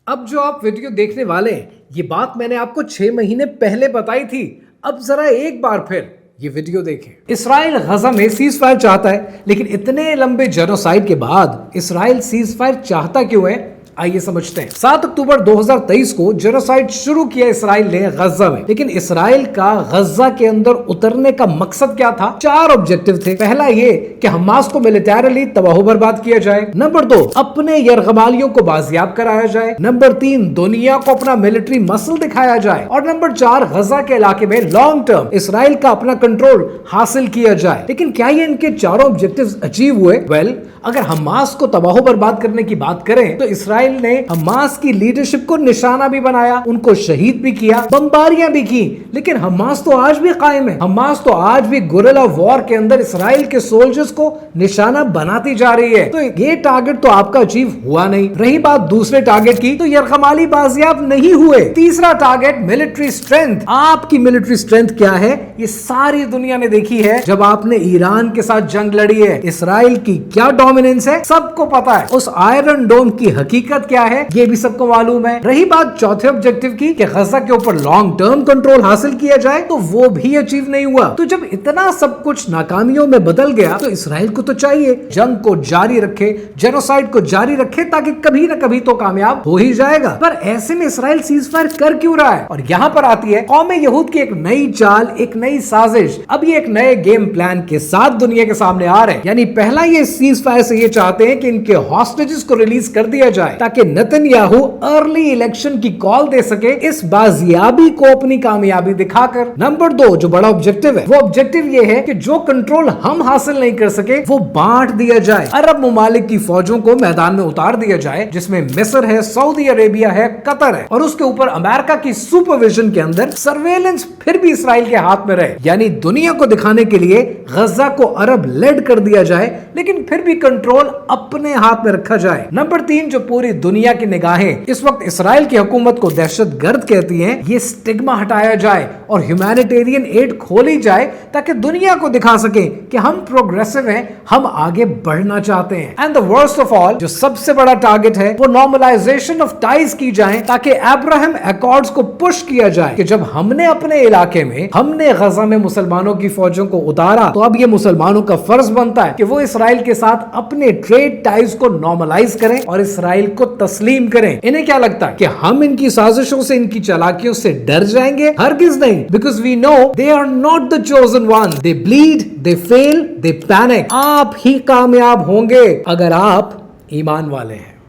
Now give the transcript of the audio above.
اب جو آپ ویڈیو دیکھنے والے ہیں یہ بات میں نے آپ کو 6 مہینے پہلے بتائی تھی. اب ذرا ایک بار پھر یہ ویڈیو دیکھیں. اسرائیل غزہ میں سیز فائر چاہتا ہے، لیکن اتنے لمبے جینوسائیڈ کے بعد اسرائیل سیز فائر چاہتا کیوں ہے؟ آئیے سمجھتے ہیں. 7 اکتوبر 2023 کو جینوسائیڈ شروع کیا اسرائیل نے غزہ میں، لیکن اسرائیل کا غزہ کے اندر اترنے کا مقصد کیا تھا؟ 4 آبجیکٹیو تھے. پہلا یہ کہ حماس کو ملیٹریلی تباہ و برباد کیا جائے. نمبر 2 اپنے یرغمالیوں کو بازیاب کرایا جائے. نمبر 3 دنیا کو اپنا ملٹری مسل دکھایا جائے. اور نمبر 4 غزہ کے علاقے میں لانگ ٹرم اسرائیل کا اپنا کنٹرول حاصل کیا جائے. لیکن کیا یہ ان کے چاروں آبجیکٹیوز اچیو ہوئے؟ اگر حماس کو تباہ و برباد کرنے کی بات کریں تو اسرائیل نے حماس کی لیڈرشپ کو نشانہ بھی بنایا، ان کو شہید بھی کیا، بمباریاں بھی کی. لیکن حماس تو آج بھی قائم ہے. حماس تو آج بھی گوریلا وار کے اندر اسرائیل کے سولجرز کو نشانہ بناتی جا رہی ہے. تو یہ ٹارگٹ تو آپ کا اچیو ہوا نہیں. رہی بات دوسرے ٹارگٹ کی تو یرغمالی بازیاب نہیں ہوئے. تیسرا ٹارگٹ ملٹری اسٹرینتھ. آپ کی ملٹری اسٹرینتھ کیا ہے یہ ساری دنیا نے دیکھی ہے جب آپ نے ایران کے ساتھ جنگ لڑی ہے. اسرائیل کی کیا ڈومیننس ہے سب کو پتا ہے. اس آئرن ڈوم کی حقیقت کیا ہے یہ بھی سب کو معلوم ہے. رہی بات چوتھے آبجیکٹیو کی کہ غزہ کے اوپر لانگ ٹرم کنٹرول حاصل کیا جائے تو وہ بھی اچیو نہیں ہوا. تو جب اتنا سب کچھ ناکامیوں میں بدل گیا تو اسرائیل کو تو چاہیے جنگ کو جاری رکھے، جینوسائیڈ کو جاری رکھے، تاکہ کبھی نہ کبھی تو کامیاب ہو ہی جائے گا. پر ایسے میں اسرائیل سیز فائر کر کیوں رہا ہے؟ اور یہاں پر آتی ہے قوم یہود کی ایک نئی چال، ایک نئی سازش. اب یہ ایک نئے گیم پلان کے ساتھ دنیا کے سامنے آ رہے ہیں. یعنی پہلا یہ سیز فائر سے یہ چاہتے ہیں کہ ان کے ہاسٹیجز کو ریلیز کر دیا جائے تاکہ نتنیاہو ارلی الیکشن کی کال دے سکے اس بازیابی کو اپنی کامیابی دکھا کر. نمبر 2 جو بڑا آبجیکٹیو ہے وہ آبجیکٹیو یہ ہے کہ جو کنٹرول ہم حاصل نہیں کر سکے وہ بانٹ دیا جائے. عرب ممالک کی فوجوں کو میدان میں اتار دیا جائے، جس میں مصر ہے، سعودی عربیہ ہے، قطر ہے، اور اس کے اوپر امریکہ کی سپرویژن کے اندر سرویلنس پھر بھی اسرائیل کے ہاتھ میں رہے. یعنی دنیا کو دکھانے کے لیے غزہ کو عرب لیڈ کر دیا جائے، لیکن پھر بھی کنٹرول اپنے ہاتھ میں رکھا جائے. نمبر 3 جو پوری دنیا کی نگاہیں اس وقت اسرائیل کی حکومت کو دہشت گرد کہتی ہیں، یہ سٹگما ہٹایا جائے اور ہیومینیٹیرین ایڈ کھولی جائے تاکہ دنیا کو دکھا سکیں کہ ہم پروگریسو ہیں، ہم آگے بڑھنا چاہتے ہیں. And the worst of all جو سب سے بڑا ٹارگٹ ہے وہ نارملائزیشن آف ٹائز کی جائیں تاکہ ابراہم ایکارڈز کو پش کیا جائے کہ جب ہم نے اپنے علاقے میں، ہم نے غزہ میں مسلمانوں کی فوجوں کو اتارا تو اب یہ مسلمانوں کا فرض بنتا ہے کہ وہ اسرائیل کے ساتھ اپنے ٹریڈ ٹائز کو نارملائز کریں اور اسرائیل کو تسلیم کریں. انہیں کیا لگتا ہے کہ ہم ان کی سازشوں سے، ان کی چالاکیوں سے ڈر جائیں گے؟ ہرگز نہیں. because we know they are not the chosen one. they bleed, they fail, they panic. آپ ہی کامیاب ہوں گے اگر آپ ایمان والے ہیں.